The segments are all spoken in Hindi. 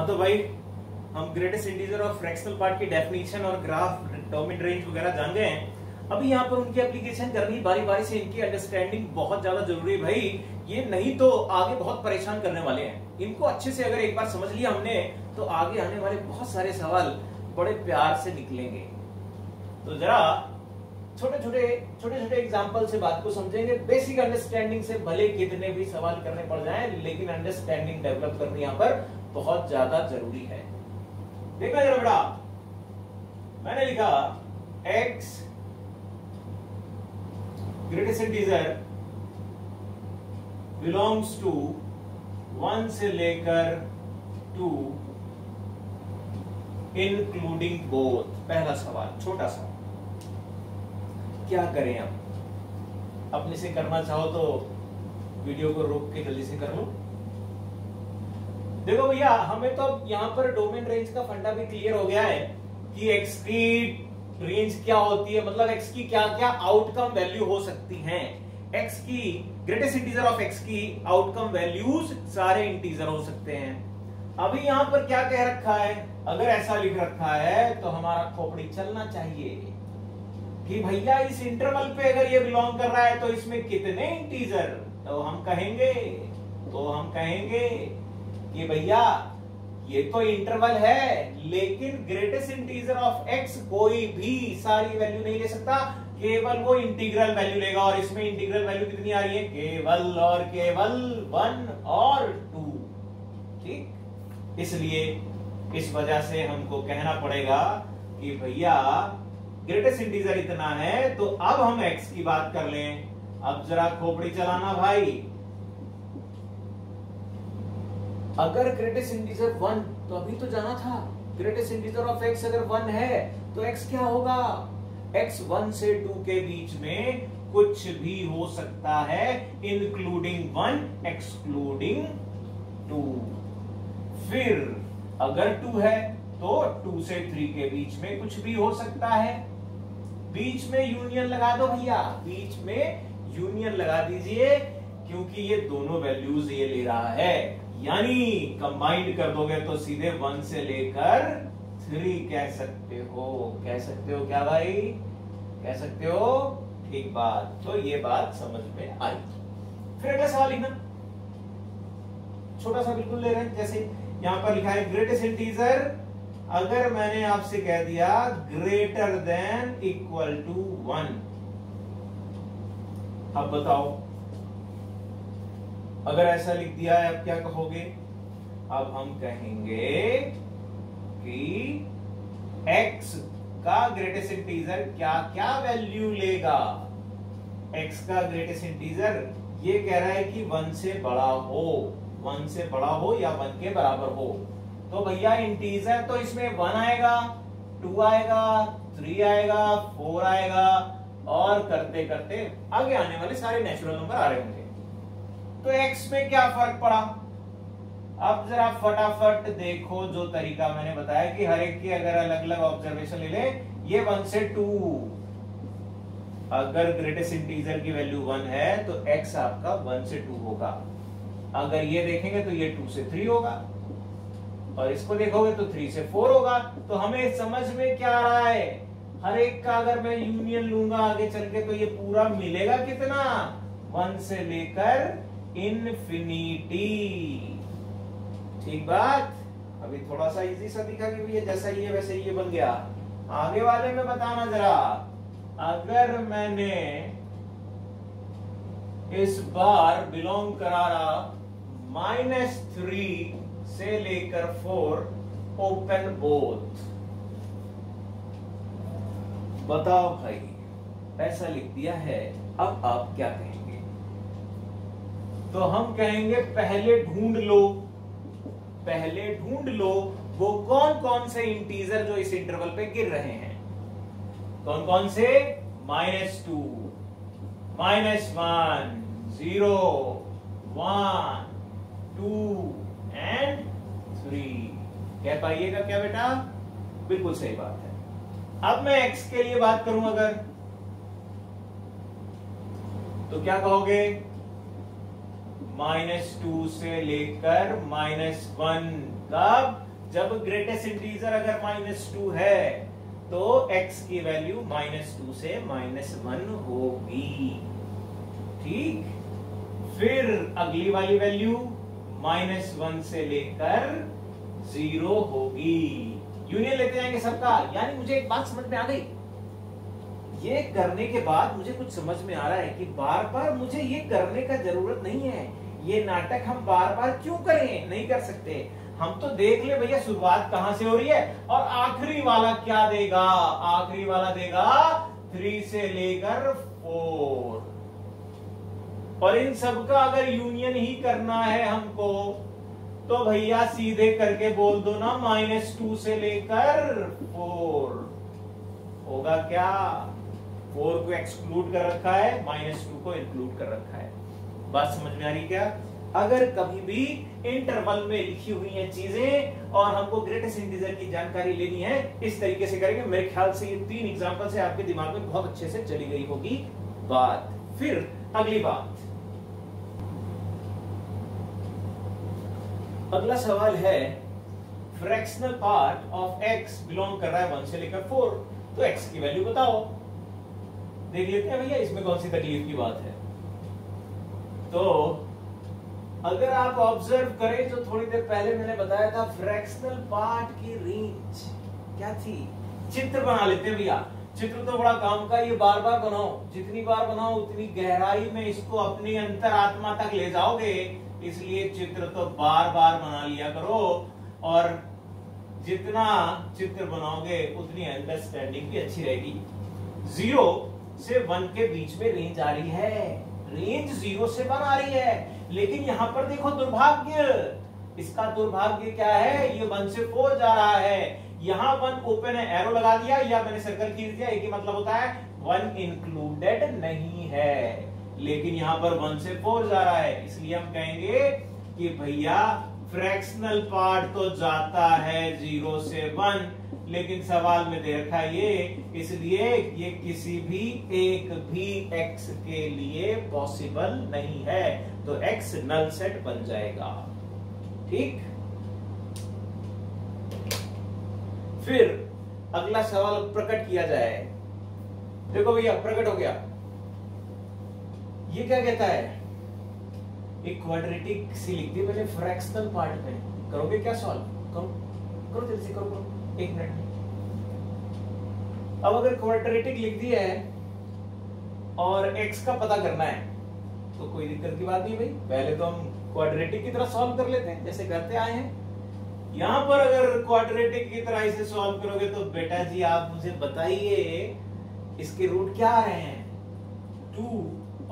हाँ तो भाई हम ग्रेटेस्ट इंटीजर और फ्रैक्शनल पार्ट की डेफिनेशन और ग्राफ डोमेन रेंज वगैरह जान गए हैं। अभी यहाँ पर उनकी एप्लीकेशन करनी बारी बारी से, इनकी अंडरस्टैंडिंग बहुत ज्यादा जरूरी है भाई। ये नहीं तो आगे बहुत परेशान करने वाले हैं। इनको अच्छे से अगर एक बार समझ लिया हमने तो आगे आने वाले बहुत सारे सवाल बड़े प्यार से निकलेंगे। तो जरा छोटे छोटे एग्जाम्पल से बात को समझेंगे। बेसिक अंडरस्टैंडिंग से भले कितने भी सवाल करने पड़ जाएं, लेकिन अंडरस्टैंडिंग डेवलप करनी यहाँ पर बहुत ज्यादा जरूरी है। देखना जरा बेटा, मैंने लिखा x greatest integer belongs to 1 से लेकर 2 इंक्लूडिंग बोथ। पहला सवाल छोटा सा, क्या करें आप? अपने से करना चाहो तो वीडियो को रोक के जल्दी से कर लो। देखो भैया, हमें तो यहां पर डोमेन रेंज का फंडा भी क्लियर हो गया है कि x की रेंज क्या होती है, मतलब x की क्या क्या आउटकम वैल्यू हो सकती हैं। x की ग्रेटेस्ट इंटीजर ऑफ x की आउटकम वैल्यूज सारे इंटीजर हो सकते हैं। अभी यहां पर क्या कह रखा है? अगर ऐसा लिख रखा है तो हमारा खोपड़ी चलना चाहिए कि भैया इस इंटरवल पे अगर ये बिलोंग कर रहा है तो इसमें कितने इंटीजर। तो हम कहेंगे कि भैया ये तो इंटरवल है, लेकिन ग्रेटेस्ट इंटीजर ऑफ x कोई भी सारी वैल्यू नहीं ले सकता, केवल वो इंटीग्रल वैल्यू लेगा। और इसमें इंटीग्रल वैल्यू कितनी आ रही है? केवल और केवल 1 और 2। ठीक, इसलिए इस वजह से हमको कहना पड़ेगा कि भैया ग्रेटेस्ट इंटीजर इतना है। तो अब हम x की बात कर लें। अब जरा खोपड़ी चलाना भाई। अगर ग्रेटेस्ट इंटीजर 1, तो अभी तो जाना था ग्रेटेस्ट इंटीजर ऑफ x अगर 1 है तो x क्या होगा? x 1 से 2 के बीच में कुछ भी हो सकता है, इंक्लूडिंग 1 एक्सक्लूडिंग 2। फिर अगर 2 है तो 2 से 3 के बीच में कुछ भी हो सकता है। बीच में यूनियन लगा दो भैया, बीच में यूनियन लगा दीजिए, क्योंकि ये दोनों वैल्यूज ये ले रहा है। यानी कंबाइंड कर दोगे तो सीधे 1 से लेकर 3 कह सकते हो। कह सकते हो क्या भाई? कह सकते हो, ठीक बात। तो ये बात समझ में आई। फिर अगला सवाल लिखना, छोटा सा बिल्कुल ले रहे हैं। जैसे यहां पर लिखा है ग्रेटेस्ट इंटीजर, अगर मैंने आपसे कह दिया ग्रेटर देन इक्वल टू 1, अब बताओ अगर ऐसा लिख दिया है अब क्या कहोगे? अब हम कहेंगे कि x का ग्रेटेस्ट इंटीजर क्या क्या वैल्यू लेगा। x का ग्रेटेस्ट इंटीजर ये कह रहा है कि 1 से बड़ा हो, 1 से बड़ा हो या 1 के बराबर हो। तो भैया इंटीजर तो इसमें 1 आएगा, 2 आएगा, 3 आएगा, 4 आएगा, और करते करते आगे आने वाले सारे नेचुरल नंबर आ रहे होंगे। तो x में क्या फर्क पड़ा? अब जरा फटाफट देखो, जो तरीका मैंने बताया कि हर एक की अगर अलग अलग ऑब्जर्वेशन ले ले। ये 1 से 2, अगर ग्रेटेस्ट इंटीजर की वैल्यू 1 है तो x आपका 1 से 2 होगा। अगर ये देखेंगे तो ये 2 से 3 होगा, और इसको देखोगे तो 3 से 4 होगा। तो हमें समझ में क्या आ रहा है? हर एक का अगर मैं यूनियन लूंगा आगे चल के तो ये पूरा मिलेगा कितना? 1 से लेकर इन्फिनिटी। ठीक बात। अभी थोड़ा सा इजी सा दिखा कि भैया जैसा ये वैसे ये बन गया। आगे वाले में बताना जरा, अगर मैंने इस बार बिलोंग करा रहा -3 से लेकर 4 ओपन बोथ, बताओ भाई ऐसा लिख दिया है। अब आप क्या कहेंगे? तो हम कहेंगे पहले ढूंढ लो वो कौन कौन से इंटीजर जो इस इंटरवल पे गिर रहे हैं। कौन कौन से? -2, -1, 0, 1, 2 एंड 3। कह पाइएगा क्या बेटा? बिल्कुल सही बात है। अब मैं x के लिए बात करूं अगर, तो क्या कहोगे? -2 से लेकर -1 कब? जब ग्रेटेस्ट इंटीजर अगर -2 है तो x की वैल्यू -2 से -1 होगी। ठीक, फिर अगली वाली वैल्यू -1 से लेकर 0 होगी। यूनियन लेते जाएंगे सबका। यानी मुझे एक बात समझ में आ गई, ये करने के बाद मुझे कुछ समझ में आ रहा है कि बार बार मुझे ये करने का जरूरत नहीं है। ये नाटक हम बार बार क्यों करें, नहीं कर सकते। हम तो देख ले भैया शुरुआत कहां से हो रही है और आखिरी वाला क्या देगा। आखिरी वाला देगा 3 से लेकर 4। और इन सबका अगर यूनियन ही करना है हमको तो भैया सीधे करके बोल दो ना, -2 से लेकर 4 होगा क्या। 4 को एक्सक्लूड कर रखा है, -2 को इंक्लूड कर रखा है। बात समझ में आ रही क्या। अगर कभी भी इंटरवल में लिखी हुई हैं चीजें और हमको ग्रेटेस्ट इंटीजर की जानकारी लेनी है, इस तरीके से करेंगे। मेरे ख्याल से ये 3 एग्जांपल से आपके दिमाग में बहुत अच्छे से चली गई होगी बात। फिर अगली बात, अगला सवाल है fractional part of x belong कर रहा है 1 से लेकर 4, तो x की वैल्यू बताओ। देख लेते हैं भैया इसमें कौन सी तकलीफ की बात है। तो अगर आप ऑब्जर्व करें तो थोड़ी देर पहले मैंने बताया था फ्रैक्शनल पार्ट की रेंज क्या थी। चित्र बना लेते हैं भैया। चित्र तो बड़ा काम का, ये बार बार बनाओ, जितनी बार बनाओ उतनी गहराई में इसको अपनी अंतरात्मा तक ले जाओगे। इसलिए चित्र तो बार बार बना लिया करो, और जितना चित्र बनाओगे उतनी अंडरस्टैंडिंग भी अच्छी रहेगी। 0 से 1 के बीच में रेंज आ रही है, रेंज 0 से 1 आ रही है। लेकिन यहां पर देखो दुर्भाग्य, इसका दुर्भाग्य क्या है, ये 1 से 4 जा रहा है। यहां 1 ओपन है, एरो लगा दिया या मैंने सर्कल खींच दिया, एक ही मतलब होता है 1 इंक्लूडेड नहीं है। लेकिन यहां पर 1 से 4 जा रहा है, इसलिए हम कहेंगे कि भैया फ्रैक्शनल पार्ट तो जाता है 0 से 1, लेकिन सवाल में दे रखा है ये, इसलिए ये किसी भी एक भी x के लिए पॉसिबल नहीं है, तो x नल सेट बन जाएगा। ठीक, फिर अगला सवाल प्रकट किया जाए। देखो भैया प्रकट हो गया। ये क्या कहता है, एक क्वाड्रेटिक सी लिख दी मैंने फ्रैक्शनल पार्ट में। करोगे क्या सॉल्व, करो जल्दी से करो, 1 मिनट में। अब अगर क्वाड्रेटिक लिख दी है और x का पता करना है तो कोई दिक्कत की बात नहीं भाई। पहले तो हम क्वाड्रेटिक की तरह सॉल्व कर लेते हैं जैसे करते आए हैं। यहां पर अगर क्वाड्रेटिक की तरह इसे सॉल्व करोगे तो बेटा जी आप मुझे बताइए इसके रूट क्या आ रहे हैं, 2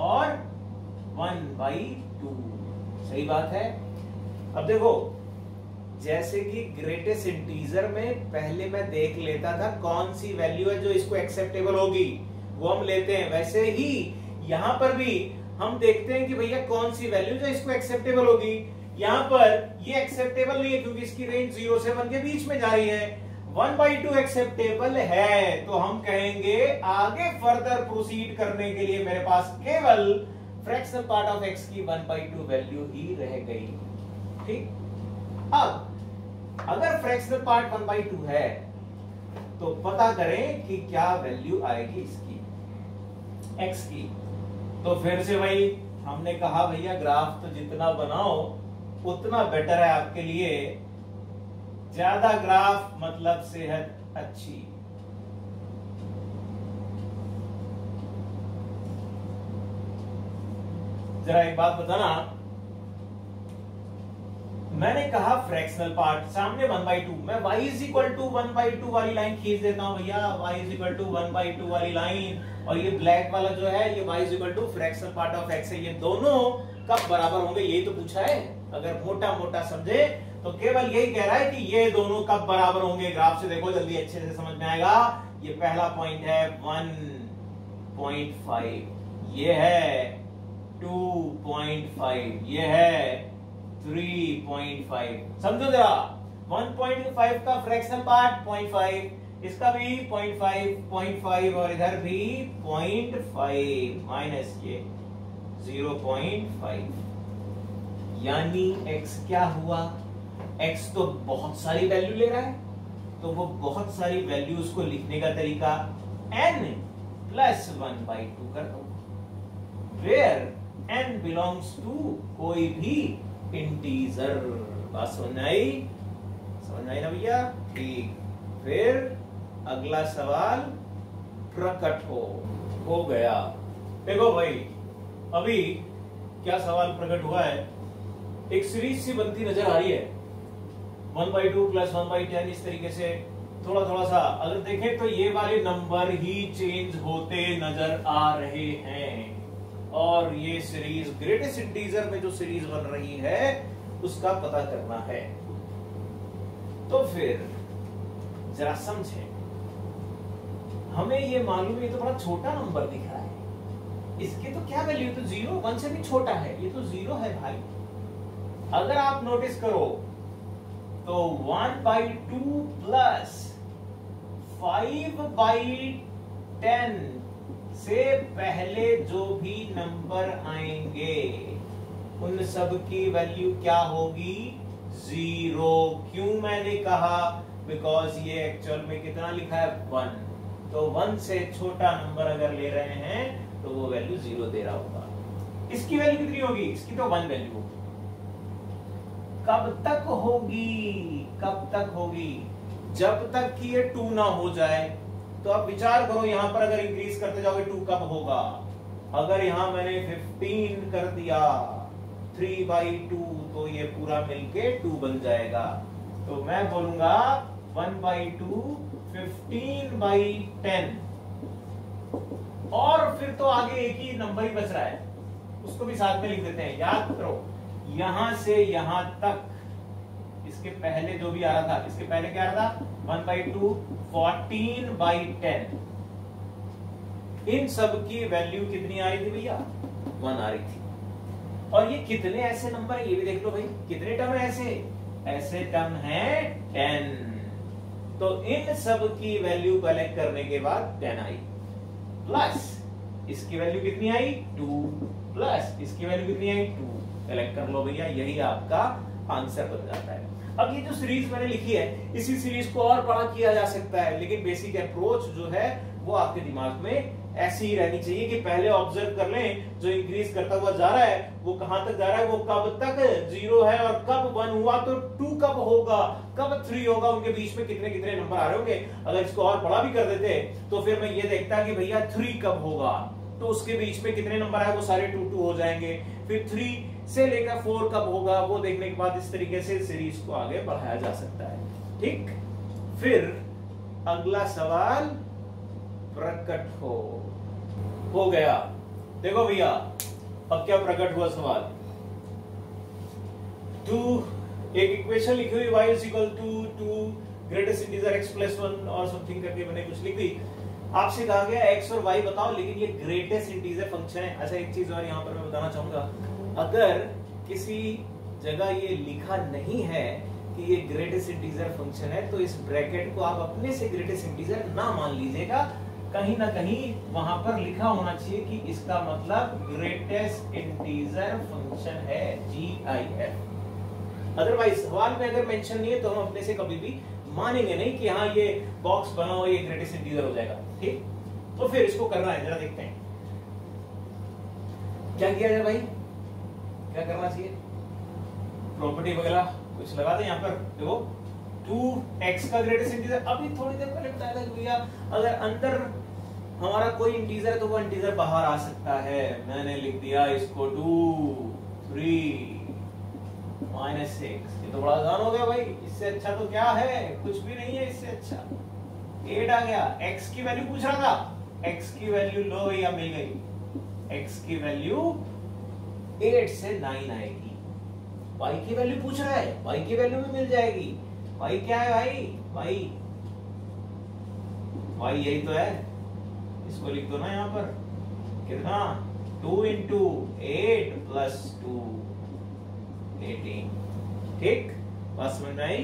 और 1/2। सही बात है। अब देखो जैसे कि ग्रेटेस्ट इंटीजर में पहले मैं देख लेता था कौन सी वैल्यू है जो इसको एक्सेप्टेबल होगी, वो हम लेते हैं। वैसे ही यहां पर भी हम देखते हैं कि भैया कौन सी वैल्यू जो इसको एक्सेप्टेबल होगी। यहां पर ये एक्सेप्टेबल नहीं है क्योंकि इसकी रेंज 0 से 1 के बीच में जा रही है। 1/2 एक्सेप्टेबल है, तो हम कहेंगे आगे फर्दर प्रोसीड करने के लिए मेरे पास केवल फ्रैक्शनल पार्ट ऑफ x की 1/2 वैल्यू ही रह गई। ठीक, अब अगर फ्रैक्शनल पार्ट 1/2 है तो पता करें कि क्या वैल्यू आएगी इसकी x की। तो फिर से भाई हमने कहा भैया ग्राफ तो जितना बनाओ उतना बेटर है आपके लिए, ज्यादा ग्राफ मतलब सेहत अच्छी। जरा एक बात बताना, मैंने कहा फ्रैक्शनल पार्ट सामने 1/2, मैं y = 1/2 वाली लाइन खींच देता हूं भैया, y = 1/2 वाली लाइन, और ये ब्लैक वाला जो है ये y = fractional part of x है। ये दोनों कब बराबर होंगे यही तो पूछा है। अगर मोटा मोटा समझे तो केवल यही कह रहा है कि ये दोनों कब बराबर होंगे। ग्राफ से देखो जल्दी अच्छे से समझ में आएगा। ये पहला पॉइंट है 1.5, ये है 2.5, ये है 3.5। समझो जरा, 1.5 का फ्रैक्शनल पार्ट 0.5, इसका भी 0.5 और इधर भी 0.5 माइनस ये 0.5, यानी x क्या हुआ x तो बहुत सारी वैल्यू ले रहा है, तो वो बहुत सारी वैल्यूज को लिखने का तरीका n प्लस 1/2 कर दो, वेयर n बिलोंग्स टू कोई भी इंटीजर। बात समझ आई? समझ आई ना भैया? ठीक। फिर अगला सवाल प्रकट हो गया। देखो भाई, अभी क्या सवाल प्रकट हुआ है, एक सीरीज सी बनती नजर आ रही है 1/2 प्लस 1/10, इस तरीके से थोड़ा सा अगर देखें तो ये वाले नंबर ही चेंज होते नजर आ रहे हैं, और ये सीरीज ग्रेटेस्ट इंटीजर में जो सीरीज बन रही है उसका पता करना है। तो फिर जरा समझें, हमें ये मालूम है ये तो बड़ा छोटा नंबर दिख रहा है, इसकी तो क्या वैल्यू, तो 0 1 से भी छोटा है, ये तो 0 है भाई। अगर आप नोटिस करो तो 1/2 प्लस 5/10 से पहले जो भी नंबर आएंगे उन सब की वैल्यू क्या होगी? 0। क्यों मैंने कहा? बिकॉज ये एक्चुअल में कितना लिखा है? 1। तो 1 से छोटा नंबर अगर ले रहे हैं तो वो वैल्यू 0 दे रहा होगा। इसकी वैल्यू कितनी होगी? इसकी तो 1 वैल्यू होगी। कब तक होगी? कब तक होगी? जब तक कि ये 2 ना हो जाए। तो अब विचार करो, यहां पर अगर इंक्रीज करते जाओगे 2 कब होगा? अगर यहां मैंने 15 कर दिया 3/2 तो ये पूरा मिलके 2 बन जाएगा। तो मैं बोलूंगा 1/2 15/10, और फिर तो आगे एक ही नंबर ही बच रहा है, उसको भी साथ में लिख देते हैं। याद करो, यहां से यहां तक इसके पहले जो भी आ रहा था, इसके पहले क्या आ रहा था? 1/2 14/10। इन सब की वैल्यू कितनी आ रही थी भैया? 1 आ रही थी। और ये कितने ऐसे नंबर है ये भी देख लो भाई, कितने टर्म है ऐसे? ऐसे टर्म है 10। तो इन सब की वैल्यू कलेक्ट करने के बाद 10 आई, प्लस इसकी वैल्यू कितनी आई? 2, प्लस इसकी वैल्यू कितनी आई? 2। कलेक्ट कर लो भैया, यही आपका आंसर बन जाता है। अब ये जो सीरीज मैंने लिखी है, इसी सीरीज को और बड़ा किया जा सकता है, लेकिन बेसिक अप्रोच जो है वो आपके दिमाग में ऐसी ही रहनी चाहिए कि पहले ऑब्जर्व कर लें जो इंक्रीज करता हुआ जा रहा है वो कहां तक जा रहा है, वो कब तक 0 है, और कब 1 हुआ तो 2 कब होगा, कब 3 होगा, उनके बीच में कितने कितने नंबर आ रहे होंगे। अगर इसको और बड़ा भी कर देते तो फिर मैं ये देखता कि भैया 3 कब होगा, तो उसके बीच में कितने नंबर आए, वो सारे 2 हो जाएंगे। फिर 3 से लेकर 4 कब होगा, वो देखने के बाद इस तरीके से सीरीज को आगे बढ़ाया जा सकता है। ठीक। फिर अगला सवाल प्रकट हो गया। देखो भैया, अब क्या प्रकट हुआ सवाल? एक इक्वेशन लिखी हुई y is equal to 2 greatest integer x plus 1 और समथिंग करके मैंने कुछ लिख दी। आपसे कहा गया x और y बताओ, लेकिन ये ग्रेटेस्ट इंटीजर फंक्शन है। अच्छा, एक चीज और यहाँ पर मैं बताना चाहूंगा, अगर किसी जगह ये लिखा नहीं है कि ये ग्रेटेस्ट इंटीजर फंक्शन है तो इस ब्रैकेट को आप अपने से ग्रेटेस्ट इंटीजर ना मान लीजिएगा, कहीं ना कहीं वहां पर लिखा होना चाहिए कि इसका मतलब ग्रेटेस्ट इंटीजर फंक्शन है, GIF। अदरवाइज सवाल में अगर मेंशन नहीं है तो हम अपने से कभी भी मानेंगे नहीं कि हाँ ये बॉक्स बना हो ये ग्रेटेस्ट इंटीजर हो जाएगा। ठीक, तो फिर इसको करना है, जरा देखते हैं क्या किया जाए भाई, क्या करना चाहिए। प्रॉपर्टी वगैरह कुछ लगा दें यहाँ पर। देखो 2x का ग्रेटेस्ट इंटीजर, अभी थोड़ी देर पहले बताया था कि भैया अगर अंदर हमारा कोई इंटीजर है तो वो इंटीजर बाहर आ सकता है। मैंने लिख दिया इसको 2 3 -6। ये तो बड़ा आसान हो गया भाई, इससे अच्छा तो क्या है, कुछ भी नहीं है इससे अच्छा। 8 आ गया। x की वैल्यू पूछ रहा था, x की वैल्यू लो भैया मिल गई। x की वैल्यू 8 से 9 आएगी। y की वैल्यू पूछ रहा है, y की वैल्यू भी मिल जाएगी। y क्या है भाई? y यही तो है, इसको लिख दो ना यहाँ पर, कितना 2 × 8 + 2 18। ठीक, बात समझ में आई?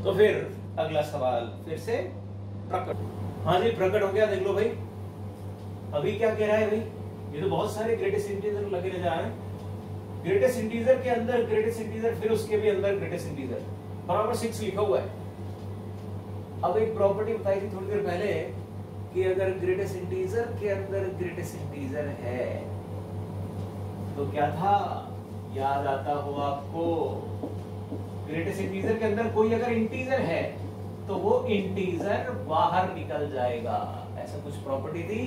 तो फिर अगला सवाल फिर से प्रकट। हाँ जी, प्रकट हो गया। देख लो भाई, अभी क्या कह रहा है भाई, ये तो बहुत सारे ग्रेटेस्ट इंटीजर लगे नजर आ रहे हैं। ग्रेटेस्ट इंटीजर के अंदर ग्रेटेस्ट इंटीजर, फिर उसके भी अंदर ग्रेटेस्ट इंटीजर, बराबर 6 लिखा हुआ है। अब एक प्रॉपर्टी बताई थी थोड़ी देर पहले कि अगर ग्रेटेस्ट इंटीजर के अंदर ग्रेटेस्ट इंटीजर है तो क्या था, याद आता हो आपको, ग्रेटेस्ट इंटीजर के अंदर कोई अगर इंटीजर है तो वो इंटीजर बाहर निकल जाएगा, ऐसा कुछ प्रॉपर्टी थी।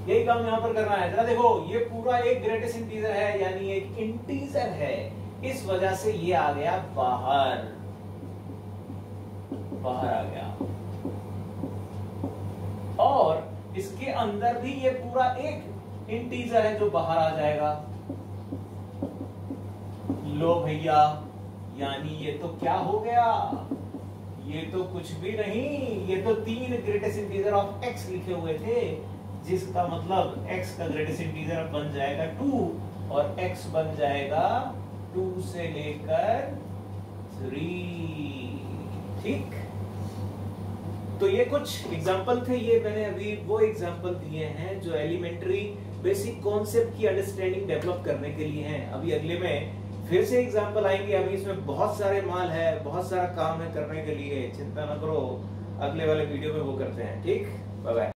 यही काम यहां पर करना है। जरा देखो, ये पूरा एक ग्रेटेस्ट इंटीजर है, यानी एक इंटीजर है, इस वजह से ये आ गया बाहर, बाहर आ गया। और इसके अंदर भी ये पूरा एक इंटीजर है जो बाहर आ जाएगा। लो भैया, यानी ये तो क्या हो गया, ये तो कुछ भी नहीं, ये तो 3 ग्रेटेस्ट इंटीजर ऑफ x लिखे हुए थे, जिसका मतलब x का ग्रेटेस्ट इंटीजर अब बन जाएगा 2 और x बन जाएगा 2 से लेकर 3। ठीक, तो ये कुछ एग्जांपल थे, ये मैंने अभी वो एग्जांपल दिए हैं जो एलिमेंट्री बेसिक कॉन्सेप्ट की अंडरस्टैंडिंग डेवलप करने के लिए हैं। अभी अगले में फिर से एग्जांपल आएंगे, अभी इसमें बहुत सारे माल है, बहुत सारा काम है करने के लिए, चिंता न करो, अगले वाले वीडियो में वो करते हैं। ठीक, बाय बाय।